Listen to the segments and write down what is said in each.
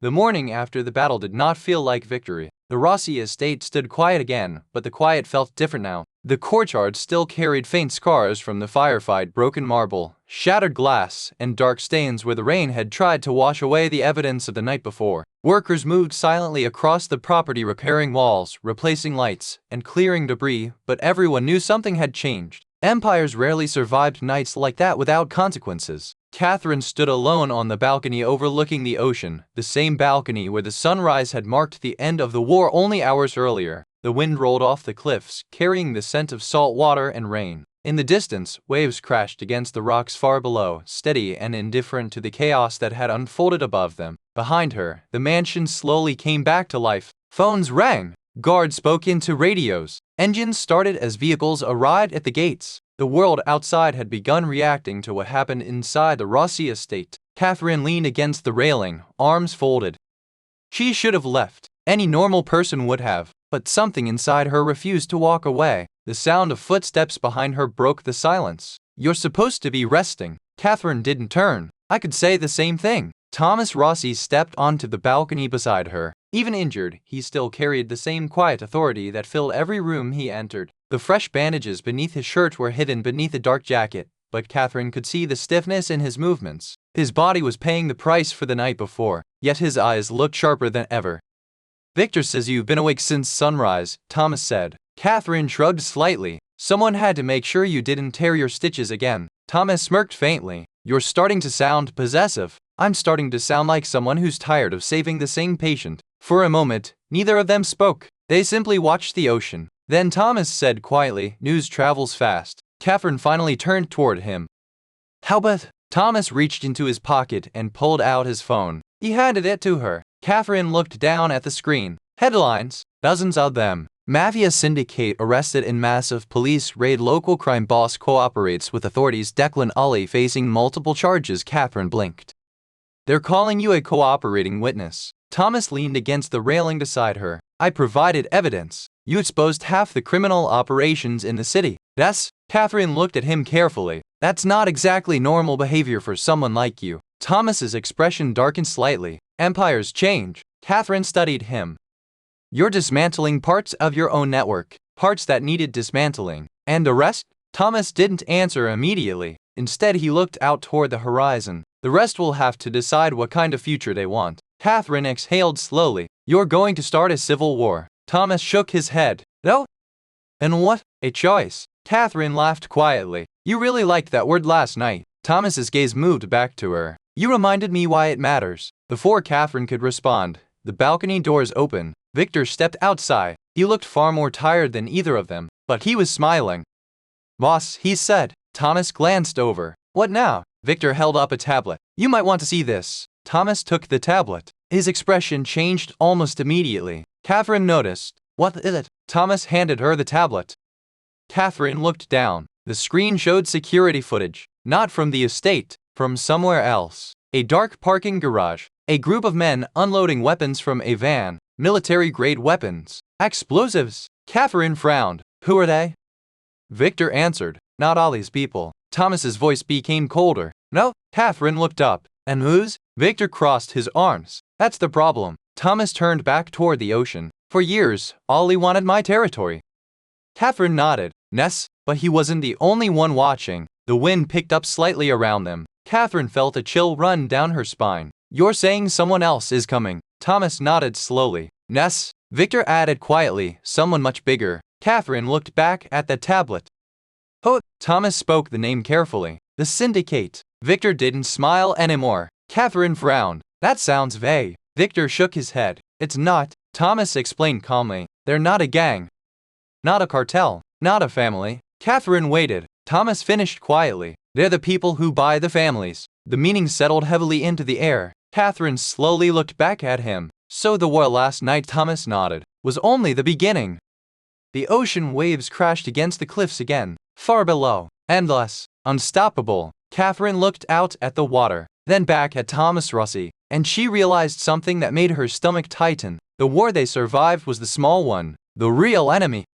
The morning after the battle did not feel like victory. The Rossi estate stood quiet again, but the quiet felt different now. The courtyard still carried faint scars from the firefight, broken marble, shattered glass, and dark stains where the rain had tried to wash away the evidence of the night before. Workers moved silently across the property, repairing walls, replacing lights, and clearing debris, but everyone knew something had changed. Empires rarely survived nights like that without consequences. Catherine stood alone on the balcony overlooking the ocean, the same balcony where the sunrise had marked the end of the war only hours earlier. The wind rolled off the cliffs, carrying the scent of salt water and rain. In the distance, waves crashed against the rocks far below, steady and indifferent to the chaos that had unfolded above them. Behind her, the mansion slowly came back to life. Phones rang. Guards spoke into radios. Engines started as vehicles arrived at the gates. The world outside had begun reacting to what happened inside the Rossi estate. Catherine leaned against the railing, arms folded. She should have left. Any normal person would have. But something inside her refused to walk away. The sound of footsteps behind her broke the silence. "You're supposed to be resting." Catherine didn't turn. "I could say the same thing." Thomas Rossi stepped onto the balcony beside her. Even injured, he still carried the same quiet authority that filled every room he entered. The fresh bandages beneath his shirt were hidden beneath a dark jacket, but Catherine could see the stiffness in his movements. His body was paying the price for the night before, yet his eyes looked sharper than ever. "Victor says you've been awake since sunrise," Thomas said. Catherine shrugged slightly. "Someone had to make sure you didn't tear your stitches again." Thomas smirked faintly. "You're starting to sound possessive." "I'm starting to sound like someone who's tired of saving the same patient." For a moment, neither of them spoke. They simply watched the ocean. Then Thomas said quietly, "News travels fast." Catherine finally turned toward him. "How about?" Thomas reached into his pocket and pulled out his phone. He handed it to her. Catherine looked down at the screen. Headlines. Dozens of them. Mafia syndicate arrested in massive police raid. Local crime boss cooperates with authorities. Declan Ali facing multiple charges. Catherine blinked. "They're calling you a cooperating witness." Thomas leaned against the railing beside her. "I provided evidence. You exposed half the criminal operations in the city." "Yes?" Catherine looked at him carefully. "That's not exactly normal behavior for someone like you." Thomas's expression darkened slightly. "Empires change." Catherine studied him. "You're dismantling parts of your own network, parts that needed dismantling. And the rest?" Thomas didn't answer immediately. Instead, he looked out toward the horizon. "The rest will have to decide what kind of future they want." Catherine exhaled slowly. "You're going to start a civil war." Thomas shook his head. "No?" "And what? A choice." Catherine laughed quietly. "You really liked that word last night." Thomas's gaze moved back to her. "You reminded me why it matters." Before Catherine could respond, the balcony doors opened. Victor stepped outside. He looked far more tired than either of them, but he was smiling. "Boss," he said. Thomas glanced over. "What now?" Victor held up a tablet. "You might want to see this." Thomas took the tablet. His expression changed almost immediately. Catherine noticed. "What is it?" Thomas handed her the tablet. Catherine looked down. The screen showed security footage. Not from the estate, from somewhere else. A dark parking garage. A group of men unloading weapons from a van. Military-grade weapons. Explosives. Catherine frowned. "Who are they?" Victor answered. "Not Ollie's people." Thomas's voice became colder. "No." Catherine looked up. "And whose?" Victor crossed his arms. "That's the problem." Thomas turned back toward the ocean. "For years, Ollie wanted my territory." Catherine nodded. "Ness, but he wasn't the only one watching." The wind picked up slightly around them. Catherine felt a chill run down her spine. "You're saying someone else is coming?" Thomas nodded slowly. "Ness," Victor added quietly, "someone much bigger." Catherine looked back at the tablet. "Oh," Thomas spoke the name carefully. "The Syndicate." Victor didn't smile anymore. Catherine frowned. "That sounds vague." Victor shook his head. "It's not," Thomas explained calmly. "They're not a gang. Not a cartel. Not a family." Catherine waited. Thomas finished quietly. "They're the people who buy the families." The meaning settled heavily into the air. Catherine slowly looked back at him. "So the war last night," Thomas nodded, "was only the beginning." The ocean waves crashed against the cliffs again. Far below. Endless. Unstoppable. Catherine looked out at the water, then back at Thomas Rossi, and she realized something that made her stomach tighten. The war they survived was the small one. The real enemy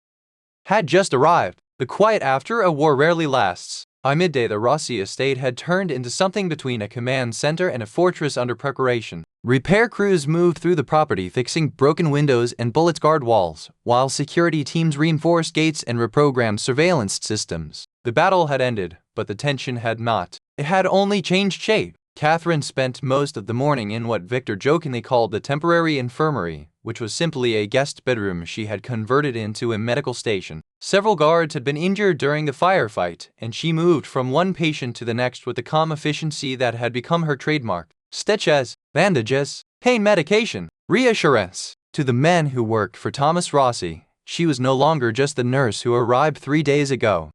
had just arrived. The quiet after a war rarely lasts. By midday, the Rossi estate had turned into something between a command center and a fortress under preparation. Repair crews moved through the property, fixing broken windows and bullet-scarred walls, while security teams reinforced gates and reprogrammed surveillance systems. The battle had ended, but the tension had not. It had only changed shape. Catherine spent most of the morning in what Victor jokingly called the temporary infirmary, which was simply a guest bedroom she had converted into a medical station. Several guards had been injured during the firefight, and she moved from one patient to the next with the calm efficiency that had become her trademark. Stitches, bandages, pain medication, reassurance. To the men who worked for Thomas Rossi, she was no longer just the nurse who arrived 3 days ago.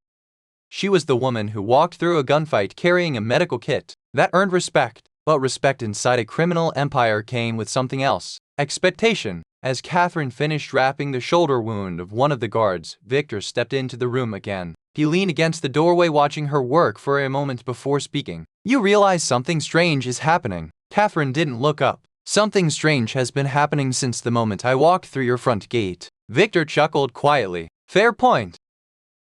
She was the woman who walked through a gunfight carrying a medical kit. That earned respect, but respect inside a criminal empire came with something else. Expectation. As Catherine finished wrapping the shoulder wound of one of the guards, Victor stepped into the room again. He leaned against the doorway watching her work for a moment before speaking. You realize something strange is happening. Catherine didn't look up. Something strange has been happening since the moment I walked through your front gate. Victor chuckled quietly. Fair point.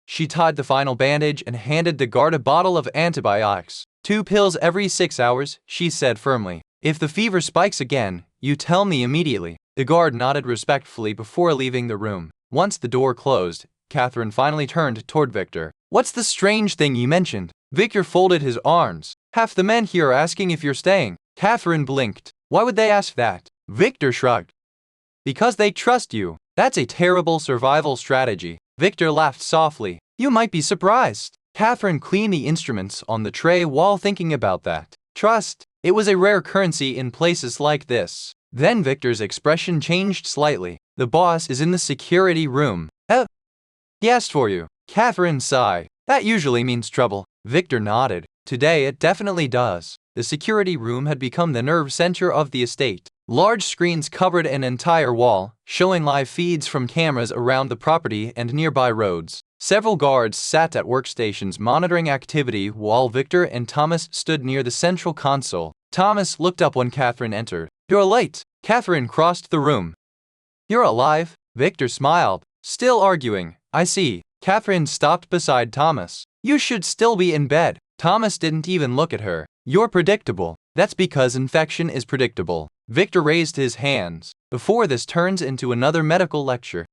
She tied the final bandage and handed the guard a bottle of antibiotics. 2 pills every 6 hours, she said firmly. If the fever spikes again, you tell me immediately. The guard nodded respectfully before leaving the room. Once the door closed, Catherine finally turned toward Victor. What's the strange thing you mentioned? Victor folded his arms. Half the men here are asking if you're staying. Catherine blinked. Why would they ask that? Victor shrugged. Because they trust you. That's a terrible survival strategy. Victor laughed softly. You might be surprised. Catherine cleaned the instruments on the tray while thinking about that. Trust. It was a rare currency in places like this. Then Victor's expression changed slightly. The boss is in the security room. He asked for you. Catherine sighed. That usually means trouble. Victor nodded. Today it definitely does. The security room had become the nerve center of the estate. Large screens covered an entire wall, showing live feeds from cameras around the property and nearby roads. Several guards sat at workstations monitoring activity while Victor and Thomas stood near the central console. Thomas looked up when Catherine entered. You're late. Catherine crossed the room. You're alive? Victor smiled. Still arguing. I see. Catherine stopped beside Thomas. You should still be in bed. Thomas didn't even look at her. You're predictable. That's because infection is predictable. Victor raised his hands. Before this turns into another medical lecture.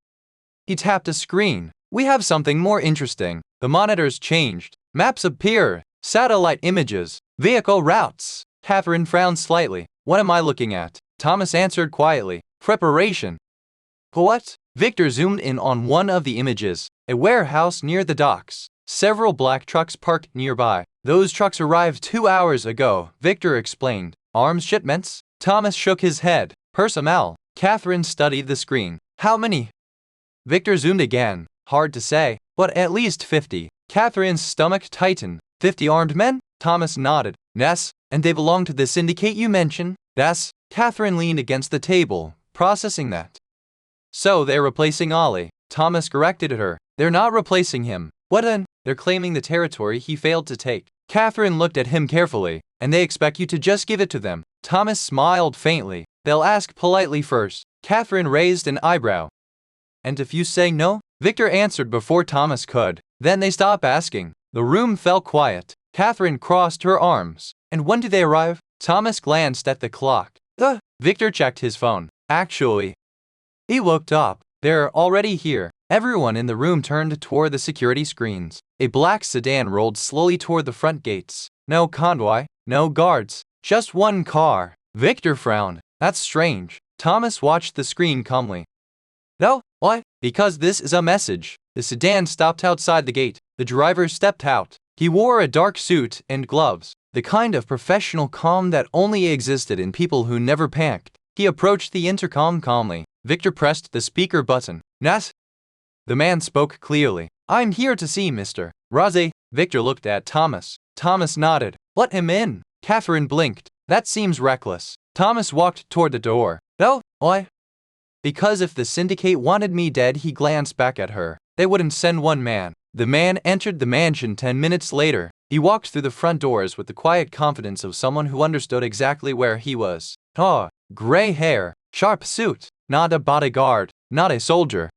He tapped a screen. We have something more interesting. The monitors changed. Maps appear. Satellite images. Vehicle routes. Catherine frowned slightly. What am I looking at? Thomas answered quietly. Preparation. What? Victor zoomed in on one of the images. A warehouse near the docks. Several black trucks parked nearby. Those trucks arrived 2 hours ago, Victor explained. Arms shipments? Thomas shook his head. Personnel. Catherine studied the screen. How many? Victor zoomed again. Hard to say, but at least 50. Catherine's stomach tightened. 50 armed men? Thomas nodded. Yes, and they belong to the syndicate you mentioned? Yes. Catherine leaned against the table, processing that. So they're replacing Ollie. Thomas corrected her. They're not replacing him. What then? They're claiming the territory he failed to take. Catherine looked at him carefully. And they expect you to just give it to them. Thomas smiled faintly. They'll ask politely first. Catherine raised an eyebrow. And if you say no? Victor answered before Thomas could. Then they stop asking. The room fell quiet. Catherine crossed her arms. And when do they arrive? Thomas glanced at the clock. Victor checked his phone. Actually. He looked up. They're already here. Everyone in the room turned toward the security screens. A black sedan rolled slowly toward the front gates. No convoy, no guards, just one car. Victor frowned. That's strange. Thomas watched the screen calmly. No, why? Because this is a message. The sedan stopped outside the gate. The driver stepped out. He wore a dark suit and gloves, the kind of professional calm that only existed in people who never panicked. He approached the intercom calmly. Victor pressed the speaker button. Nas? The man spoke clearly. I'm here to see Mr. Rossi. Victor looked at Thomas. Thomas nodded. Let him in. Catherine blinked. That seems reckless. Thomas walked toward the door. No, why? Because if the syndicate wanted me dead, he glanced back at her. They wouldn't send one man. The man entered the mansion 10 minutes later. He walked through the front doors with the quiet confidence of someone who understood exactly where he was. Gray hair, sharp suit, not a bodyguard, not a soldier.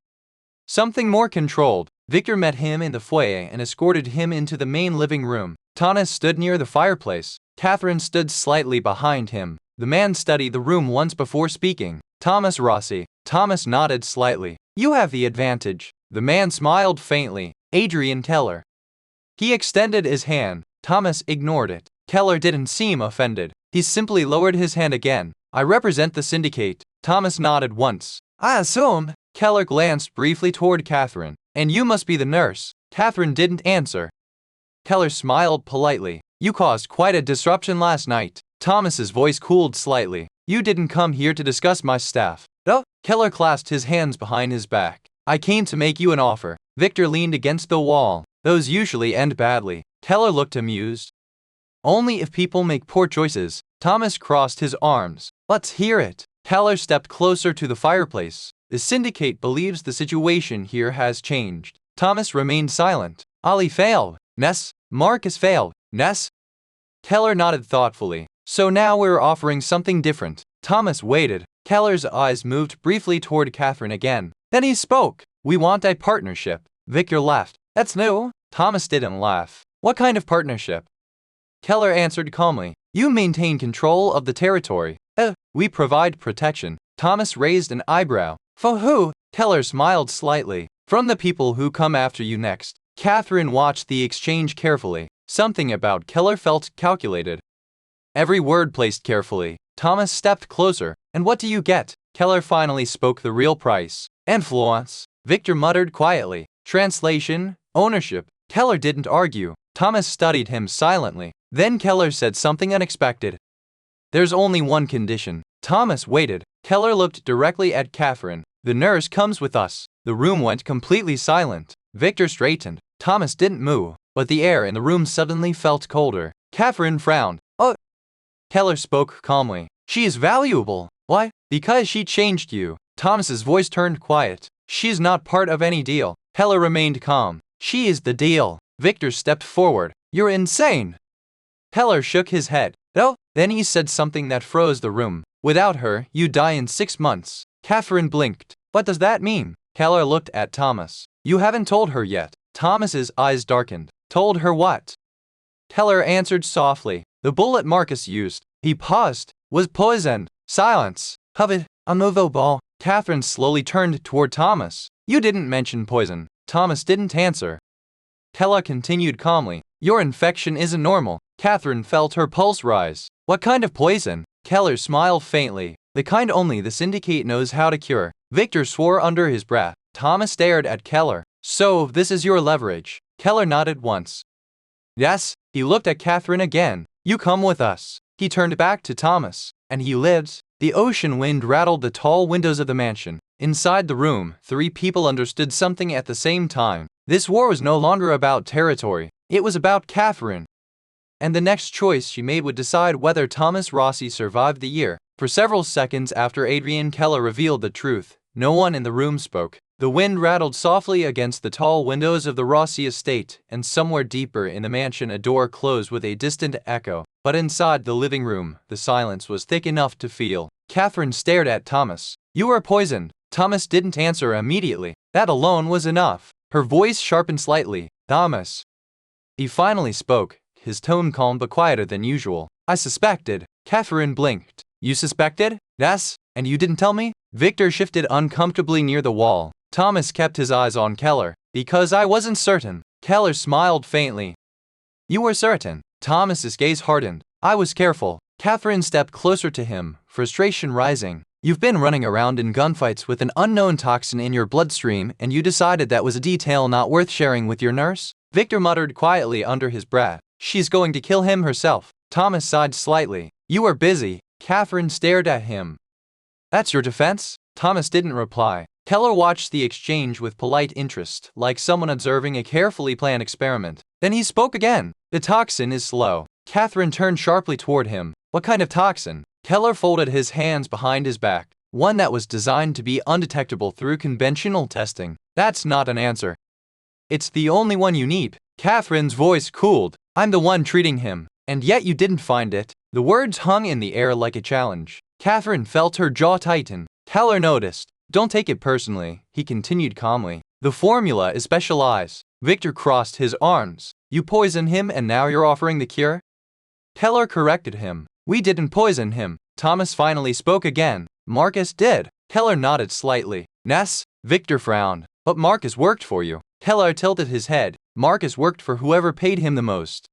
Something more controlled. Victor met him in the foyer and escorted him into the main living room. Thomas stood near the fireplace. Catherine stood slightly behind him. The man studied the room once before speaking. Thomas Rossi. Thomas nodded slightly. You have the advantage. The man smiled faintly. Adrian Keller. He extended his hand. Thomas ignored it. Keller didn't seem offended. He simply lowered his hand again. I represent the syndicate. Thomas nodded once. I assume. Keller glanced briefly toward Catherine. And you must be the nurse. Catherine didn't answer. Keller smiled politely. You caused quite a disruption last night. Thomas's voice cooled slightly. You didn't come here to discuss my staff. No? Keller clasped his hands behind his back. I came to make you an offer. Victor leaned against the wall. Those usually end badly. Keller looked amused. Only if people make poor choices. Thomas crossed his arms. Let's hear it. Keller stepped closer to the fireplace. The syndicate believes the situation here has changed. Thomas remained silent. Ali failed. Ness. Marcus failed. Ness. Keller nodded thoughtfully. So now we're offering something different. Thomas waited. Keller's eyes moved briefly toward Catherine again. Then he spoke. We want a partnership. Victor laughed. That's new. Thomas didn't laugh. What kind of partnership? Keller answered calmly. You maintain control of the territory. We provide protection. Thomas raised an eyebrow. For who? Keller smiled slightly. From the people who come after you next. Catherine watched the exchange carefully. Something about Keller felt calculated. Every word placed carefully. Thomas stepped closer. And what do you get? Keller finally spoke the real price. Influence. Victor muttered quietly. Translation. Ownership. Keller didn't argue. Thomas studied him silently. Then Keller said something unexpected. There's only one condition. Thomas waited. Keller looked directly at Catherine. The nurse comes with us. The room went completely silent. Victor straightened. Thomas didn't move, but the air in the room suddenly felt colder. Catherine frowned. Oh. Keller spoke calmly. She is valuable. Why? Because she changed you. Thomas's voice turned quiet. She's not part of any deal. Keller remained calm. She is the deal. Victor stepped forward. You're insane. Keller shook his head. No. Then he said something that froze the room. Without her, you die in 6 months. Catherine blinked. What does that mean? Keller looked at Thomas. You haven't told her yet. Thomas's eyes darkened. Told her what? Keller answered softly. The bullet Marcus used. He paused. Was poisoned. Silence. Covet. Unmovable. Catherine slowly turned toward Thomas. You didn't mention poison. Thomas didn't answer. Keller continued calmly. Your infection isn't normal. Catherine felt her pulse rise. What kind of poison? Keller smiled faintly. The kind only the syndicate knows how to cure. Victor swore under his breath. Thomas stared at Keller. So this is your leverage. Keller nodded once. Yes. He looked at Catherine again. You come with us. He turned back to Thomas. And he lives. The ocean wind rattled the tall windows of the mansion. Inside the room, 3 people understood something at the same time. This war was no longer about territory. It was about Catherine. And the next choice she made would decide whether Thomas Rossi survived the year. For several seconds after Adrian Keller revealed the truth, no one in the room spoke. The wind rattled softly against the tall windows of the Rossi estate, and somewhere deeper in the mansion a door closed with a distant echo. But inside the living room, the silence was thick enough to feel. Catherine stared at Thomas. You were poisoned. Thomas didn't answer immediately. That alone was enough. Her voice sharpened slightly. Thomas. He finally spoke, his tone calm but quieter than usual. I suspected. Catherine blinked. You suspected? Yes, and you didn't tell me? Victor shifted uncomfortably near the wall. Thomas kept his eyes on Keller. Because I wasn't certain. Keller smiled faintly. You were certain. Thomas's gaze hardened. I was careful. Catherine stepped closer to him, frustration rising. You've been running around in gunfights with an unknown toxin in your bloodstream, and you decided that was a detail not worth sharing with your nurse? Victor muttered quietly under his breath. She's going to kill him herself. Thomas sighed slightly. You are busy. Catherine stared at him. That's your defense? Thomas didn't reply. Keller watched the exchange with polite interest, like someone observing a carefully planned experiment. Then he spoke again. The toxin is slow. Catherine turned sharply toward him. What kind of toxin? Keller folded his hands behind his back. One that was designed to be undetectable through conventional testing. That's not an answer. It's the only one you need. Catherine's voice cooled. I'm the one treating him. And yet you didn't find it. The words hung in the air like a challenge. Catherine felt her jaw tighten. Keller noticed. Don't take it personally, he continued calmly. The formula is specialized. Victor crossed his arms. You poisoned him and now you're offering the cure? Keller corrected him. We didn't poison him. Thomas finally spoke again. Marcus did. Keller nodded slightly. Ness? Victor frowned. But Marcus worked for you. Keller tilted his head. Marcus worked for whoever paid him the most.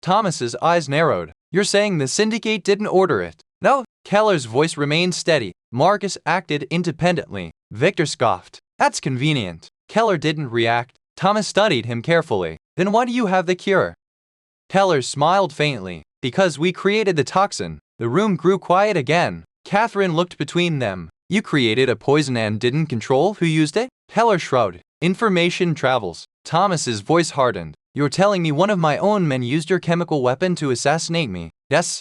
Thomas's eyes narrowed. You're saying the syndicate didn't order it? No. Keller's voice remained steady. Marcus acted independently. Victor scoffed. That's convenient. Keller didn't react. Thomas studied him carefully. Then why do you have the cure? Keller smiled faintly. Because we created the toxin. The room grew quiet again. Catherine looked between them. You created a poison and didn't control who used it? Keller shrugged. Information travels. Thomas's voice hardened. You're telling me one of my own men used your chemical weapon to assassinate me? Yes.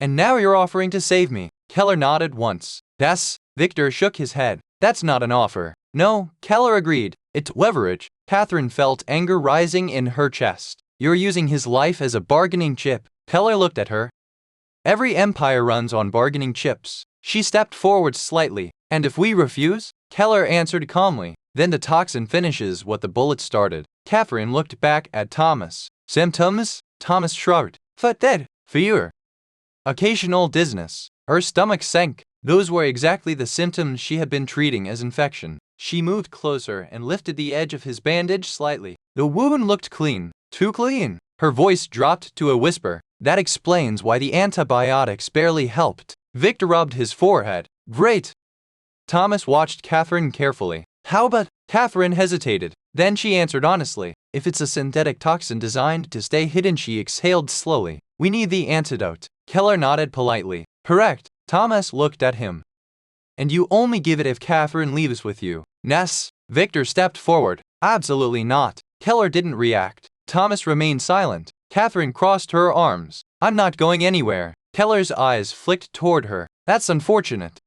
And now you're offering to save me. Keller nodded once. Yes. Victor shook his head. That's not an offer. No, Keller agreed. It's leverage. Catherine felt anger rising in her chest. You're using his life as a bargaining chip. Keller looked at her. Every empire runs on bargaining chips. She stepped forward slightly. And if we refuse? Keller answered calmly. Then the toxin finishes what the bullet started. Catherine looked back at Thomas. Symptoms? Thomas shrugged. Fatigue. Fear. Occasional dizziness. Her stomach sank. Those were exactly the symptoms she had been treating as infection. She moved closer and lifted the edge of his bandage slightly. The wound looked clean. Too clean. Her voice dropped to a whisper. That explains why the antibiotics barely helped. Victor rubbed his forehead. Great. Thomas watched Catherine carefully. How about? Catherine hesitated. Then she answered honestly. If it's a synthetic toxin designed to stay hidden, she exhaled slowly. We need the antidote. Keller nodded politely. Correct. Thomas looked at him. And you only give it if Catherine leaves with you. Ness? Victor stepped forward. Absolutely not. Keller didn't react. Thomas remained silent. Catherine crossed her arms. I'm not going anywhere. Keller's eyes flicked toward her. That's unfortunate.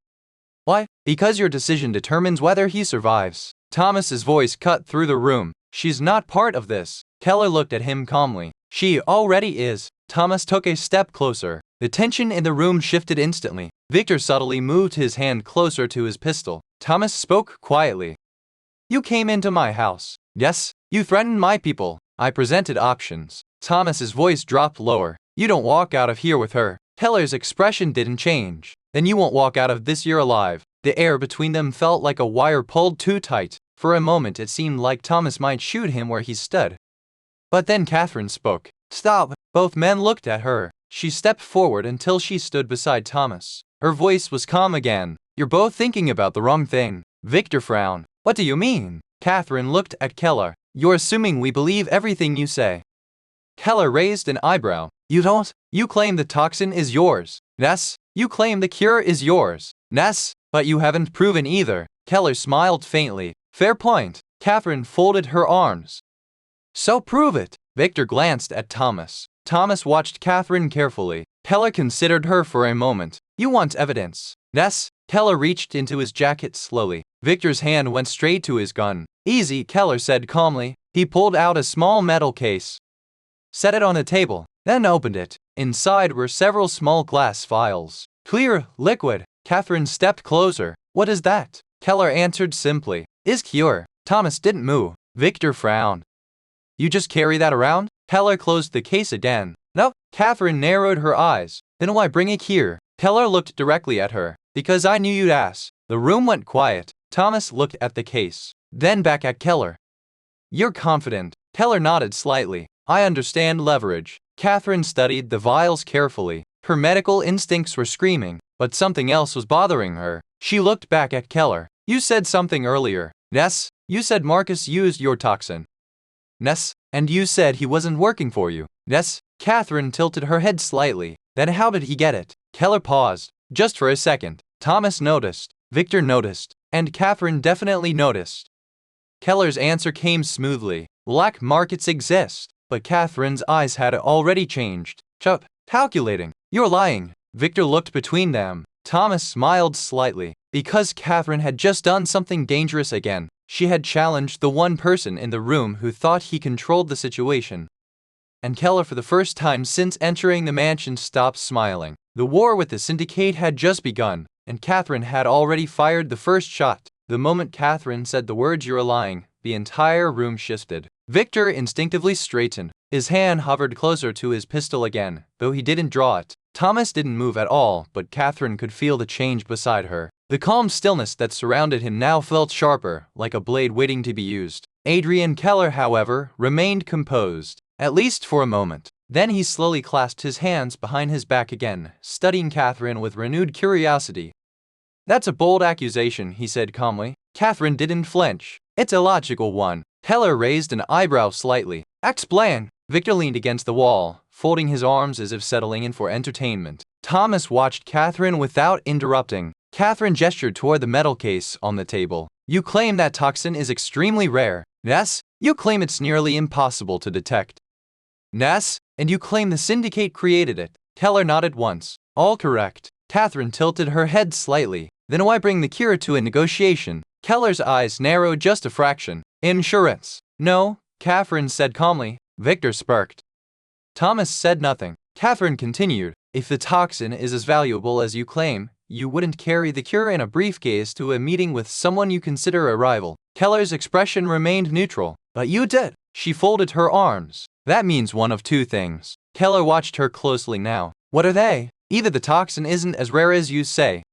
Why? Because your decision determines whether he survives. Thomas's voice cut through the room. She's not part of this. Keller looked at him calmly. She already is. Thomas took a step closer. The tension in the room shifted instantly. Victor subtly moved his hand closer to his pistol. Thomas spoke quietly. You came into my house. Yes. You threatened my people. I presented options. Thomas's voice dropped lower. You don't walk out of here with her. Keller's expression didn't change. Then you won't walk out of this year alive. The air between them felt like a wire pulled too tight. For a moment it seemed like Thomas might shoot him where he stood. But then Catherine spoke. Stop. Both men looked at her. She stepped forward until she stood beside Thomas. Her voice was calm again. You're both thinking about the wrong thing. Victor frowned. What do you mean? Catherine looked at Keller. You're assuming we believe everything you say. Keller raised an eyebrow. You don't? You claim the toxin is yours. Yes. You claim the cure is yours. Yes. But you haven't proven either. Keller smiled faintly. Fair point. Catherine folded her arms. So prove it. Victor glanced at Thomas. Thomas watched Catherine carefully. Keller considered her for a moment. You want evidence? Yes. Keller reached into his jacket slowly. Victor's hand went straight to his gun. Easy, Keller said calmly. He pulled out a small metal case. Set it on a table, then opened it. Inside were several small glass vials. Clear, liquid. Catherine stepped closer. What is that? Keller answered simply. Is cure. Thomas didn't move. Victor frowned. You just carry that around? Keller closed the case again. No. Catherine narrowed her eyes. Then why bring it here? Keller looked directly at her. Because I knew you'd ask. The room went quiet. Thomas looked at the case. Then back at Keller. You're confident. Keller nodded slightly. I understand leverage. Catherine studied the vials carefully. Her medical instincts were screaming, but something else was bothering her. She looked back at Keller. You said something earlier. Yes. You said Marcus used your toxin. Yes. And you said he wasn't working for you. Yes. Catherine tilted her head slightly. Then how did he get it? Keller paused. Just for a second. Thomas noticed. Victor noticed. And Catherine definitely noticed. Keller's answer came smoothly. Black markets exist. But Catherine's eyes had already changed. Calculating. You're lying. Victor looked between them. Thomas smiled slightly. Because Catherine had just done something dangerous again. She had challenged the one person in the room who thought he controlled the situation. And Keller, for the first time since entering the mansion, stopped smiling. The war with the syndicate had just begun, and Catherine had already fired the first shot. The moment Catherine said the words "you're lying," the entire room shifted. Victor instinctively straightened. His hand hovered closer to his pistol again, though he didn't draw it. Thomas didn't move at all, but Catherine could feel the change beside her. The calm stillness that surrounded him now felt sharper, like a blade waiting to be used. Adrian Keller, however, remained composed, at least for a moment. Then he slowly clasped his hands behind his back again, studying Catherine with renewed curiosity. "That's a bold accusation," he said calmly. Catherine didn't flinch. "It's a logical one." Keller raised an eyebrow slightly. "Explain." Victor leaned against the wall, folding his arms as if settling in for entertainment. Thomas watched Catherine without interrupting. Catherine gestured toward the metal case on the table. "You claim that toxin is extremely rare." "Yes." "You claim it's nearly impossible to detect." "Yes." "And you claim the syndicate created it." Keller nodded once. "All correct." Catherine tilted her head slightly. "Then why bring the cure to a negotiation?" Keller's eyes narrowed just a fraction. "Insurance." "No," Catherine said calmly. Victor smirked. Thomas said nothing. Catherine continued. "If the toxin is as valuable as you claim, you wouldn't carry the cure in a briefcase to a meeting with someone you consider a rival." Keller's expression remained neutral. "But you did." She folded her arms. "That means one of two things." Keller watched her closely now. "What are they?" "Either the toxin isn't as rare as you say."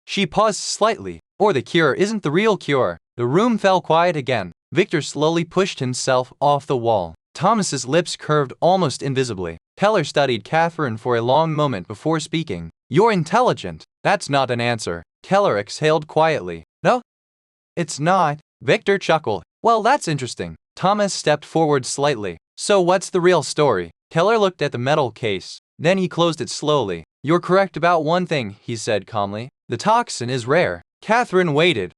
She paused slightly. "Or the cure isn't the real cure." The room fell quiet again. Victor slowly pushed himself off the wall. Thomas's lips curved almost invisibly. Keller studied Catherine for a long moment before speaking. "You're intelligent." "That's not an answer." Keller exhaled quietly. "No, it's not." Victor chuckled. "Well, that's interesting." Thomas stepped forward slightly. "So what's the real story?" Keller looked at the metal case. Then he closed it slowly. "You're correct about one thing," he said calmly. "The toxin is rare." Catherine waited.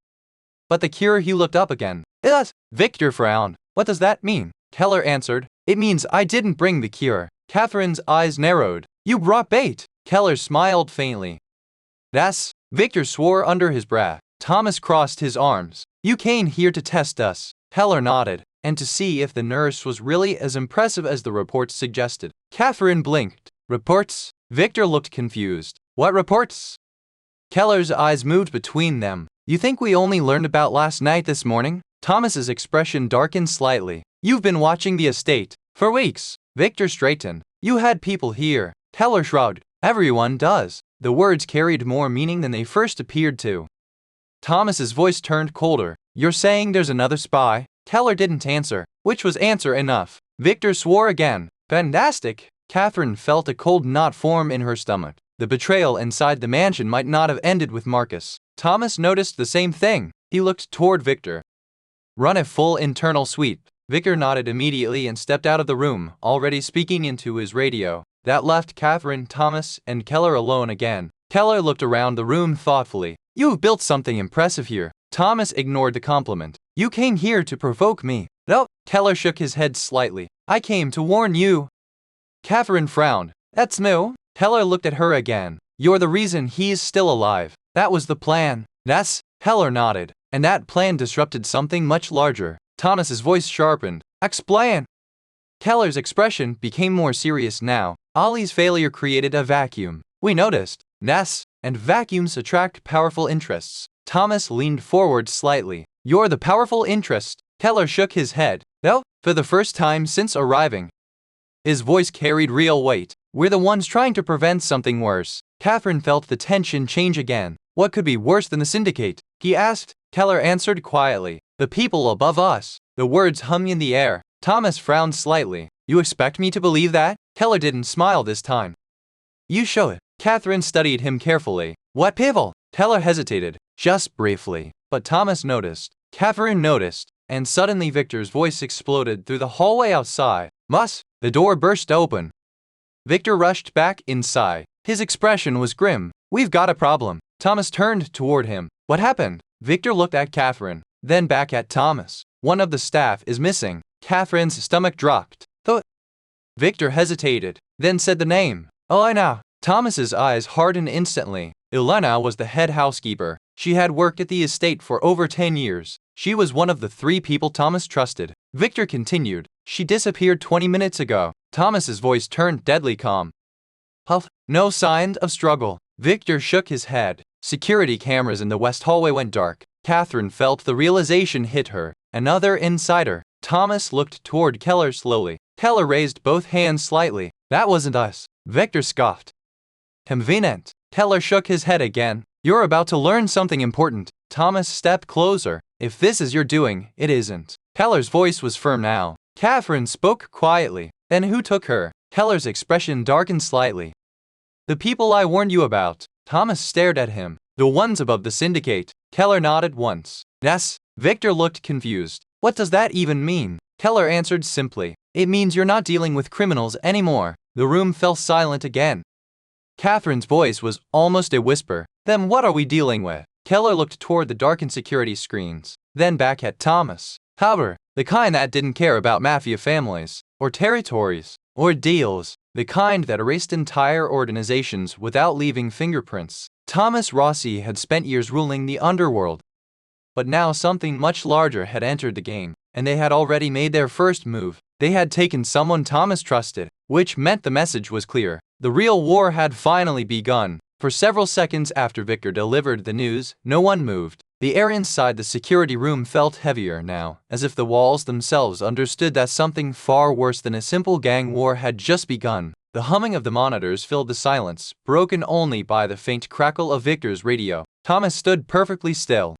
"But the cure?" He looked up again. "It." Victor frowned. "What does that mean?" Keller answered. "It means I didn't bring the cure." Catherine's eyes narrowed. "You brought bait." Keller smiled faintly. "Yes." Victor swore under his breath. Thomas crossed his arms. "You came here to test us." Keller nodded. "And to see if the nurse was really as impressive as the reports suggested." Catherine blinked. "Reports?" Victor looked confused. "What reports?" Keller's eyes moved between them. "You think we only learned about last night this morning?" Thomas's expression darkened slightly. "You've been watching the estate for weeks." Victor straightened. "You had people here." Keller shrugged. "Everyone does." The words carried more meaning than they first appeared to. Thomas's voice turned colder. "You're saying there's another spy?" Keller didn't answer, which was answer enough. Victor swore again. "Fantastic." Catherine felt a cold knot form in her stomach. The betrayal inside the mansion might not have ended with Marcus. Thomas noticed the same thing. He looked toward Victor. "Run a full internal sweep." Victor nodded immediately and stepped out of the room, already speaking into his radio. That left Catherine, Thomas, and Keller alone again. Keller looked around the room thoughtfully. "You've built something impressive here." Thomas ignored the compliment. "You came here to provoke me." "No." Keller shook his head slightly. "I came to warn you." Catherine frowned. "That's new." Keller looked at her again. "You're the reason he's still alive." "That was the plan." "Yes." Keller nodded. "And that plan disrupted something much larger." Thomas's voice sharpened. "Explain." Keller's expression became more serious now. "Ollie's failure created a vacuum. We noticed." "Yes." "And vacuums attract powerful interests." Thomas leaned forward slightly. "You're the powerful interest." Keller shook his head. "No." For the first time since arriving. His voice carried real weight. "We're the ones trying to prevent something worse." Catherine felt the tension change again. "What could be worse than the syndicate?" he asked. Keller answered quietly. "The people above us." The words hummed in the air. Thomas frowned slightly. "You expect me to believe that?" Keller didn't smile this time. "You show it." Catherine studied him carefully. "What people?" Keller hesitated. "Just briefly." But Thomas noticed. Catherine noticed. And suddenly Victor's voice exploded through the hallway outside. "Must!" The door burst open. Victor rushed back inside. His expression was grim. "We've got a problem." Thomas turned toward him. "What happened?" Victor looked at Catherine, then back at Thomas. "One of the staff is missing." Catherine's stomach dropped. Victor hesitated, then said the name. "Elena." Thomas's eyes hardened instantly. Elena was the head housekeeper. She had worked at the estate for over 10 years. She was one of the 3 people Thomas trusted. Victor continued. "She disappeared 20 minutes ago." Thomas's voice turned deadly calm. "Huff." No sign of struggle. Victor shook his head. Security cameras in the west hallway went dark. Catherine felt the realization hit her, Another insider. Thomas looked toward Keller slowly. Keller raised both hands slightly. That wasn't us. Victor scoffed. Convenient. Keller shook his head again. You're about to learn something important. Thomas stepped closer. If this is your doing, it isn't. Keller's voice was firm now. Catherine spoke quietly. Then who took her? Keller's expression darkened slightly. The people I warned you about. Thomas stared at him. The ones above the syndicate. Keller nodded once. Yes. Victor looked confused. What does that even mean? Keller answered simply. It means you're not dealing with criminals anymore. The room fell silent again. Catherine's voice was almost a whisper. Then what are we dealing with? Keller looked toward the darkened security screens, then back at Thomas. However, the kind that didn't care about mafia families, or territories, or deals, the kind that erased entire organizations without leaving fingerprints. Thomas Rossi had spent years ruling the underworld. But now something much larger had entered the game, and they had already made their first move. They had taken someone Thomas trusted, which meant the message was clear. The real war had finally begun. For several seconds after Victor delivered the news, no one moved. The air inside the security room felt heavier now, as if the walls themselves understood that something far worse than a simple gang war had just begun. The humming of the monitors filled the silence, broken only by the faint crackle of Victor's radio. Thomas stood perfectly still.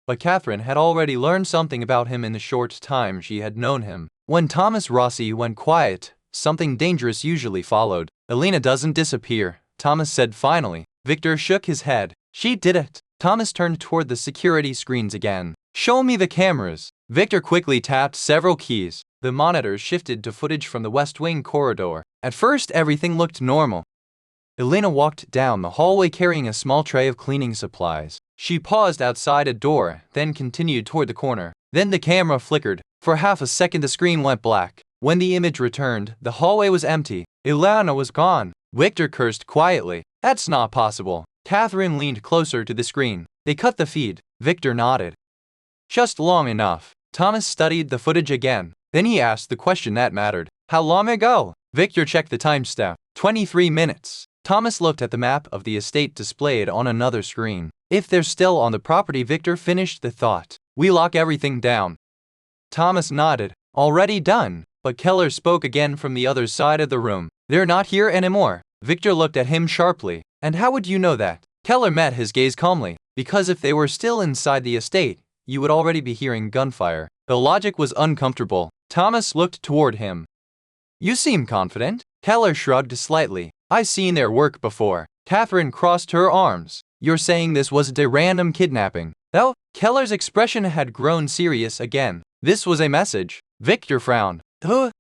But Catherine had already learned something about him in the short time she had known him. When Thomas Rossi went quiet, something dangerous usually followed. Elena doesn't disappear, Thomas said finally. Victor shook his head. She did it. Thomas turned toward the security screens again. Show me the cameras. Victor quickly tapped several keys. The monitors shifted to footage from the West Wing corridor. At first, everything looked normal. Elena walked down the hallway carrying a small tray of cleaning supplies. She paused outside a door, then continued toward the corner. Then the camera flickered. For half a second the screen went black. When the image returned, the hallway was empty. Elena was gone. Victor cursed quietly. That's not possible. Catherine leaned closer to the screen. They cut the feed. Victor nodded. Just long enough. Thomas studied the footage again. Then he asked the question that mattered. How long ago? Victor checked the timestamp. 23 minutes. Thomas looked at the map of the estate displayed on another screen. If they're still on the property, Victor finished the thought. We lock everything down. Thomas nodded. Already done. But Keller spoke again from the other side of the room. They're not here anymore. Victor looked at him sharply. And how would you know that? Keller met his gaze calmly. Because if they were still inside the estate, you would already be hearing gunfire. The logic was uncomfortable. Thomas looked toward him. You seem confident. Keller shrugged slightly. I've seen their work before. Catherine crossed her arms. You're saying this wasn't a random kidnapping? No. Keller's expression had grown serious again. This was a message. Victor frowned. Duh.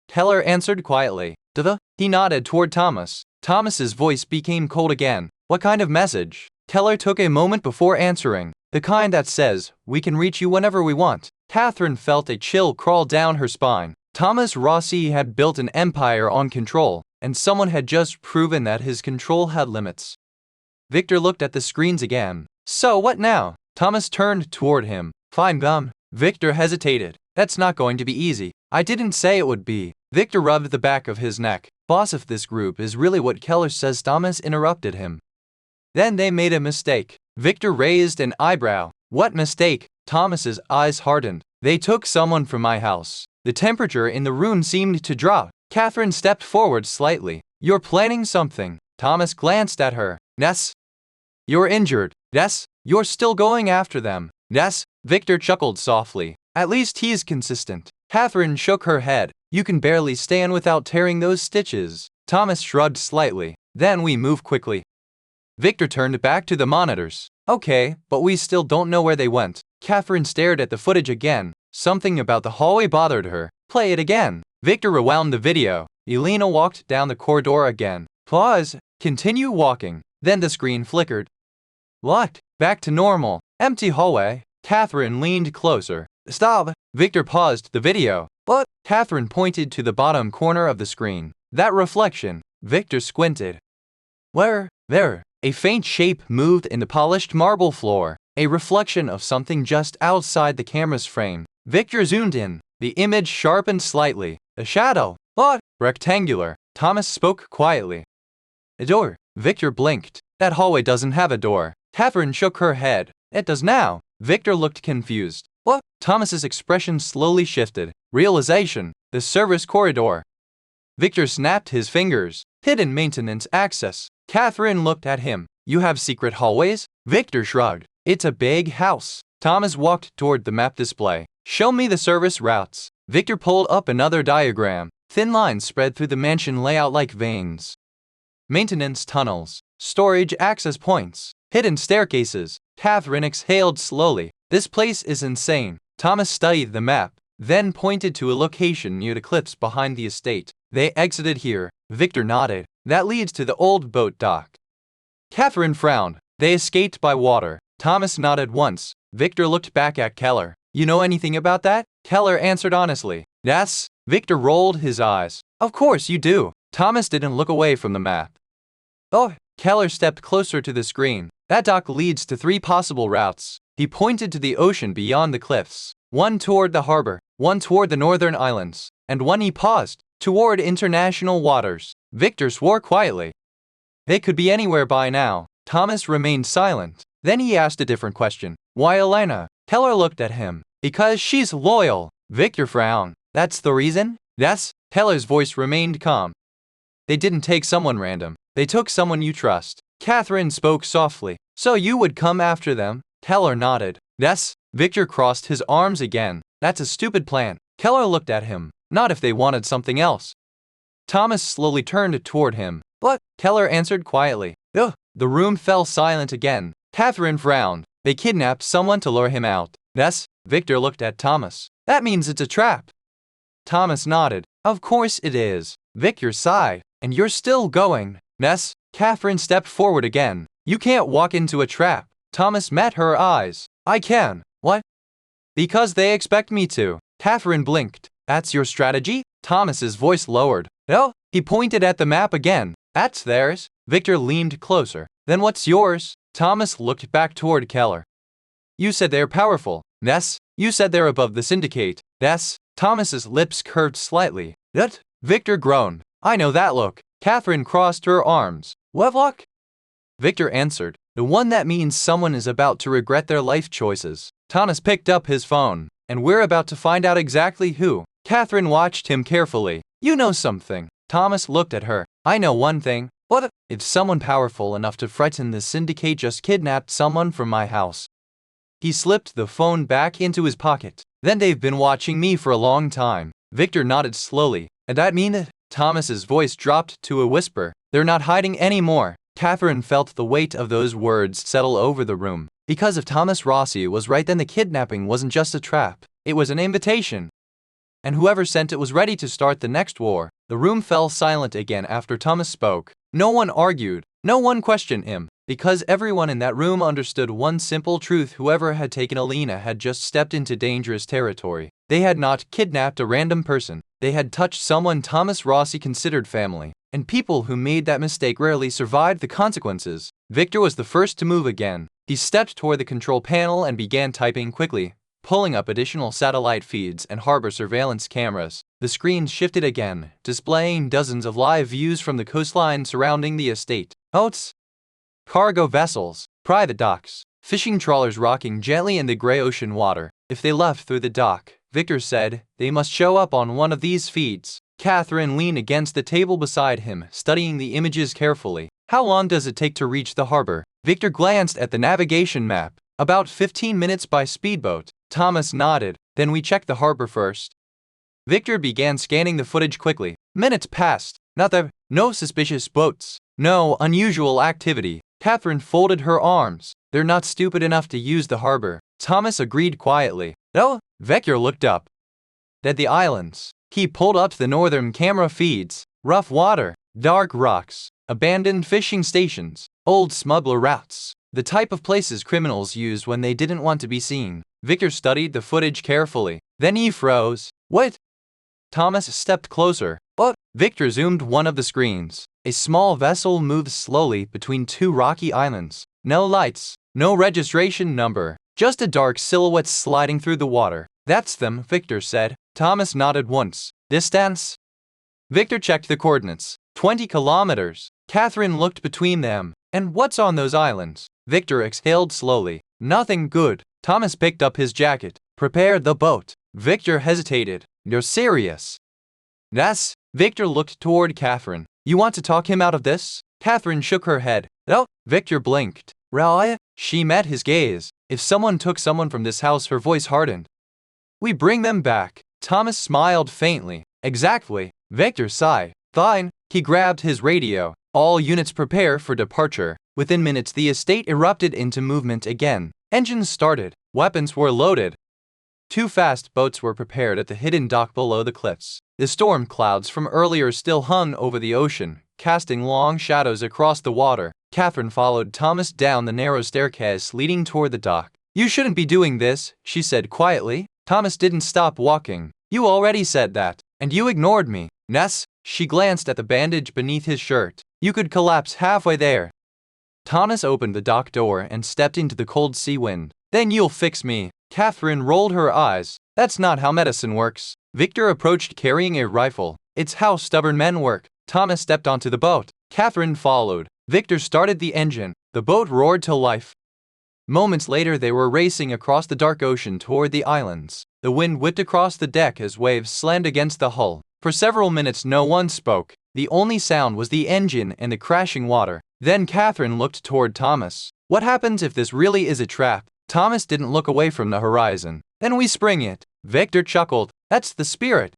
Keller answered quietly. Duh. He nodded toward Thomas. Thomas's voice became cold again. What kind of message? Keller took a moment before answering. The kind that says, we can reach you whenever we want. Catherine felt a chill crawl down her spine. Thomas Rossi had built an empire on control, and someone had just proven that his control had limits. Victor looked at the screens again. So what now? Thomas turned toward him. Fine gum. Victor hesitated. That's not going to be easy. I didn't say it would be. Victor rubbed the back of his neck. Boss of this group is really what Keller says. Thomas interrupted him. Then they made a mistake. Victor raised an eyebrow. What mistake? Thomas's eyes hardened. They took someone from my house. The temperature in the room seemed to drop. Catherine stepped forward slightly. You're planning something. Thomas glanced at her. Yes. You're injured. Yes. You're still going after them. Yes. Victor chuckled softly. At least he's consistent. Catherine shook her head. You can barely stand without tearing those stitches. Thomas shrugged slightly. Then we move quickly. Victor turned back to the monitors. Okay, but we still don't know where they went. Catherine stared at the footage again. Something about the hallway bothered her. Play it again. Victor rewound the video. Elena walked down the corridor again. Pause. Continue walking. Then the screen flickered. What? Back to normal. Empty hallway. Catherine leaned closer. Stop. Victor paused the video. But Catherine pointed to the bottom corner of the screen. That reflection. Victor squinted. Where? There. A faint shape moved in the polished marble floor. A reflection of something just outside the camera's frame. Victor zoomed in. The image sharpened slightly. A shadow. What? Rectangular. Thomas spoke quietly. A door. Victor blinked. That hallway doesn't have a door. Catherine shook her head. It does now. Victor looked confused. What? Thomas's expression slowly shifted. Realization. The service corridor. Victor snapped his fingers. Hidden maintenance access. Catherine looked at him. You have secret hallways? Victor shrugged. It's a big house. Thomas walked toward the map display. Show me the service routes. Victor pulled up another diagram. Thin lines spread through the mansion layout like veins. Maintenance tunnels. Storage access points. Hidden staircases. Catherine exhaled slowly. This place is insane. Thomas studied the map, then pointed to a location near the cliffs behind the estate. They exited here. Victor nodded. That leads to the old boat dock. Catherine frowned. They escaped by water. Thomas nodded once. Victor looked back at Keller. You know anything about that? Keller answered honestly. Yes. Victor rolled his eyes. Of course you do. Thomas didn't look away from the map. Oh, Keller stepped closer to the screen. That dock leads to 3 possible routes. He pointed to the ocean beyond the cliffs. One toward the harbor, one toward the northern islands, and one he paused, toward international waters. Victor swore quietly. They could be anywhere by now. Thomas remained silent. Then he asked a different question. Why Elena? Keller looked at him. Because she's loyal. Victor frowned. That's the reason? Yes. Keller's voice remained calm. They didn't take someone random. They took someone you trust. Catherine spoke softly. So you would come after them? Keller nodded. Yes. Victor crossed his arms again. That's a stupid plan. Keller looked at him. Not if they wanted something else. Thomas slowly turned toward him. But, Keller answered quietly. Ugh. The room fell silent again. Catherine frowned. They kidnapped someone to lure him out. Yes. Victor looked at Thomas. That means it's a trap. Thomas nodded. Of course it is. Victor sighed. And you're still going. Yes. Catherine stepped forward again. You can't walk into a trap. Thomas met her eyes. I can. What? Because they expect me to. Catherine blinked. That's your strategy? Thomas's voice lowered. No. He pointed at the map again. That's theirs. Victor leaned closer. Then what's yours? Thomas looked back toward Keller. You said they're powerful. Yes. You said they're above the syndicate. Yes. Thomas's lips curved slightly. That? Victor groaned. I know that look. Catherine crossed her arms. What look? Victor answered. The one that means someone is about to regret their life choices. Thomas picked up his phone. And we're about to find out exactly who. Catherine watched him carefully. You know something. Thomas looked at her. I know one thing. What if someone powerful enough to frighten the syndicate just kidnapped someone from my house? He slipped the phone back into his pocket. Then they've been watching me for a long time. Victor nodded slowly. And that mean it? Thomas's voice dropped to a whisper. They're not hiding anymore. Catherine felt the weight of those words settle over the room. Because if Thomas Rossi was right, then the kidnapping wasn't just a trap. It was an invitation. And whoever sent it was ready to start the next war. The room fell silent again after Thomas spoke. No one argued. No one questioned him. Because everyone in that room understood one simple truth: whoever had taken Alina had just stepped into dangerous territory. They had not kidnapped a random person. They had touched someone Thomas Rossi considered family. And people who made that mistake rarely survived the consequences. Victor was the first to move again. He stepped toward the control panel and began typing quickly, pulling up additional satellite feeds and harbor surveillance cameras. The screen shifted again, displaying dozens of live views from the coastline surrounding the estate. Boats, cargo vessels, private docks, fishing trawlers rocking gently in the gray ocean water. If they left through the dock, Victor said, they must show up on one of these feeds. Catherine leaned against the table beside him, studying the images carefully. How long does it take to reach the harbor? Victor glanced at the navigation map. About 15 minutes by speedboat. Thomas nodded. Then we check the harbor first. Victor began scanning the footage quickly. Minutes passed. No suspicious boats. No unusual activity. Catherine folded her arms. They're not stupid enough to use the harbor. Thomas agreed quietly. No. Victor looked up. At the islands. He pulled up the northern camera feeds. Rough water, dark rocks, abandoned fishing stations, old smuggler routes. The type of places criminals used when they didn't want to be seen. Victor studied the footage carefully. Then he froze. What? Thomas stepped closer. What? Victor zoomed one of the screens. A small vessel moved slowly between 2 rocky islands. No lights, no registration number, just a dark silhouette sliding through the water. That's them, Victor said. Thomas nodded once. Distance? Victor checked the coordinates. 20 kilometers. Catherine looked between them. And what's on those islands? Victor exhaled slowly. Nothing good. Thomas picked up his jacket. Prepare the boat. Victor hesitated. You're serious? Yes. Victor looked toward Catherine. You want to talk him out of this? Catherine shook her head. No. Victor blinked. Really? She met his gaze. If someone took someone from this house, her voice hardened. We bring them back. Thomas smiled faintly. Exactly. Victor sighed. Fine. He grabbed his radio. All units prepare for departure. Within minutes, the estate erupted into movement again. Engines started. Weapons were loaded. 2 fast boats were prepared at the hidden dock below the cliffs. The storm clouds from earlier still hung over the ocean, casting long shadows across the water. Catherine followed Thomas down the narrow staircase leading toward the dock. You shouldn't be doing this, she said quietly. Thomas didn't stop walking. You already said that, and you ignored me. Ness, she glanced at the bandage beneath his shirt. You could collapse halfway there. Thomas opened the dock door and stepped into the cold sea wind. Then you'll fix me. Catherine rolled her eyes. That's not how medicine works. Victor approached carrying a rifle. It's how stubborn men work. Thomas stepped onto the boat. Catherine followed. Victor started the engine. The boat roared to life. Moments later, they were racing across the dark ocean toward the islands. The wind whipped across the deck as waves slammed against the hull. For several minutes, no one spoke. The only sound was the engine and the crashing water. Then Catherine looked toward Thomas. What happens if this really is a trap? Thomas didn't look away from the horizon. Then we spring it. Victor chuckled. That's the spirit.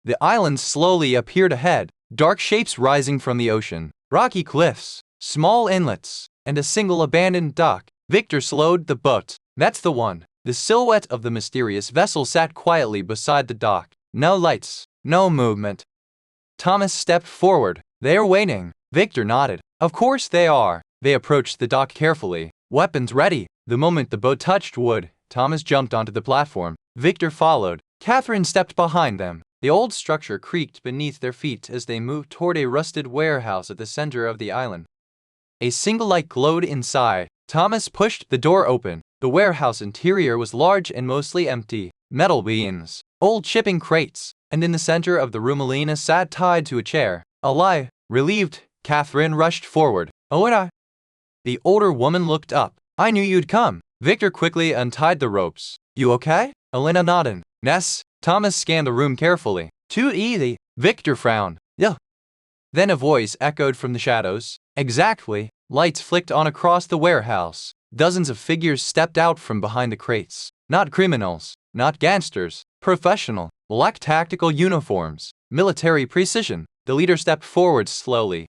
The islands slowly appeared ahead, dark shapes rising from the ocean. Rocky cliffs, small inlets, and a single abandoned dock. Victor slowed the boat. That's the one. The silhouette of the mysterious vessel sat quietly beside the dock. No lights, no movement. Thomas stepped forward. They're waiting. Victor nodded. Of course they are. They approached the dock carefully. Weapons ready. The moment the boat touched wood, Thomas jumped onto the platform. Victor followed. Catherine stepped behind them. The old structure creaked beneath their feet as they moved toward a rusted warehouse at the center of the island. A single light glowed inside. Thomas pushed the door open. The warehouse interior was large and mostly empty. Metal beams, old shipping crates, and in the center of the room Elena sat tied to a chair. Alive, relieved, Catherine rushed forward. Elena! The older woman looked up. I knew you'd come. Victor quickly untied the ropes. You okay? Elena nodded. Yes. Thomas scanned the room carefully. Too easy. Victor frowned. Yeah. Then a voice echoed from the shadows. Exactly. Lights flicked on across the warehouse. Dozens of figures stepped out from behind the crates. Not criminals. Not gangsters. Professional. Black tactical uniforms. Military precision. The leader stepped forward slowly.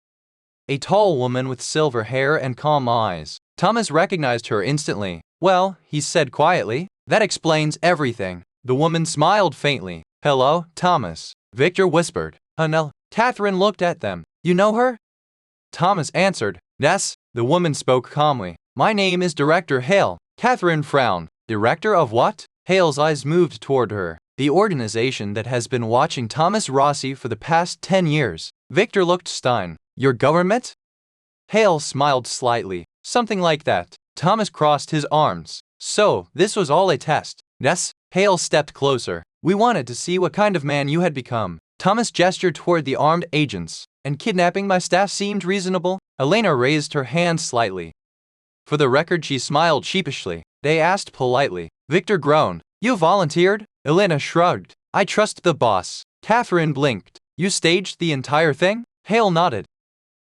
A tall woman with silver hair and calm eyes. Thomas recognized her instantly. Well, he said quietly, that explains everything. The woman smiled faintly. Hello, Thomas. Victor whispered. No. Catherine looked at them. You know her? Thomas answered. Yes. The woman spoke calmly. My name is Director Hale. Catherine frowned. Director of what? Hale's eyes moved toward her. The organization that has been watching Thomas Rossi for the past 10 years. Victor looked stunned. Your government? Hale smiled slightly. Something like that. Thomas crossed his arms. So, this was all a test. Yes? Hale stepped closer. We wanted to see what kind of man you had become. Thomas gestured toward the armed agents. And kidnapping my staff seemed reasonable? Elena raised her hand slightly. For the record, she smiled sheepishly. They asked politely. Victor groaned. You volunteered? Elena shrugged. I trust the boss. Catherine blinked. You staged the entire thing? Hale nodded.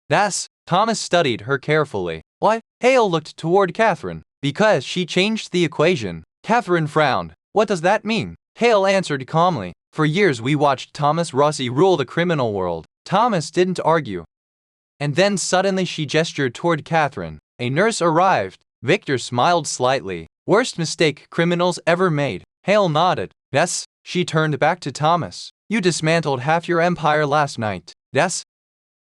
Yes. Thomas studied her carefully. What? Hale looked toward Catherine. Because she changed the equation. Catherine frowned. What does that mean? Hale answered calmly. For years we watched Thomas Rossi rule the criminal world. Thomas didn't argue. And then suddenly she gestured toward Catherine. A nurse arrived. Victor smiled slightly. Worst mistake criminals ever made. Hale nodded. Yes. She turned back to Thomas. You dismantled half your empire last night. Yes.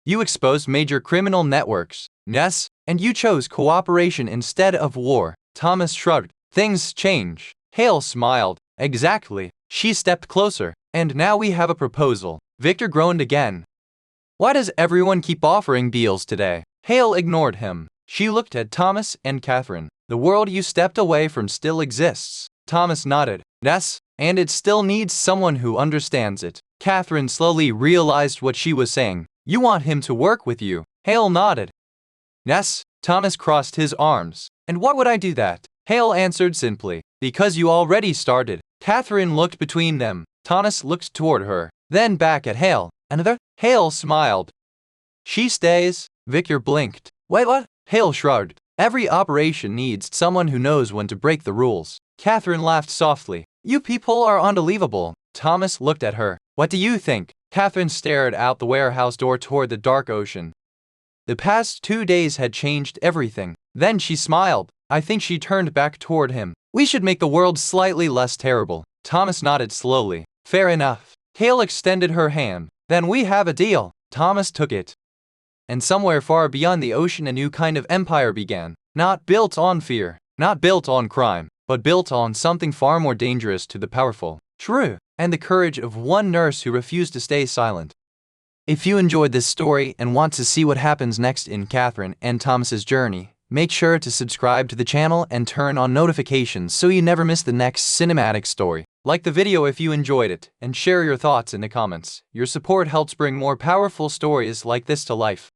You exposed major criminal networks. Yes. And you chose cooperation instead of war. Thomas shrugged. Things change. Hale smiled. Exactly. She stepped closer. And now we have a proposal. Victor groaned again. Why does everyone keep offering deals today? Hale ignored him. She looked at Thomas and Catherine. The world you stepped away from still exists. Thomas nodded. Yes, and it still needs someone who understands it. Catherine slowly realized what she was saying. You want him to work with you. Hale nodded. Yes. Thomas crossed his arms. And what would I do that? Hale answered simply. Because you already started. Catherine looked between them. Thomas looked toward her, then back at Hale. Another? Hale smiled. She stays. Victor blinked. Wait, what? Hale shrugged. Every operation needs someone who knows when to break the rules. Catherine laughed softly. You people are unbelievable. Thomas looked at her. What do you think? Catherine stared out the warehouse door toward the dark ocean. The past 2 days had changed everything. Then she smiled. I think she turned back toward him. We should make the world slightly less terrible. Thomas nodded slowly. Fair enough. Hale extended her hand. Then we have a deal. Thomas took it. And somewhere far beyond the ocean a new kind of empire began. Not built on fear, not built on crime, but built on something far more dangerous to the powerful. True. And the courage of one nurse who refused to stay silent. If you enjoyed this story and want to see what happens next in Catherine and Thomas's journey, make sure to subscribe to the channel and turn on notifications so you never miss the next cinematic story. Like the video if you enjoyed it, and share your thoughts in the comments. Your support helps bring more powerful stories like this to life.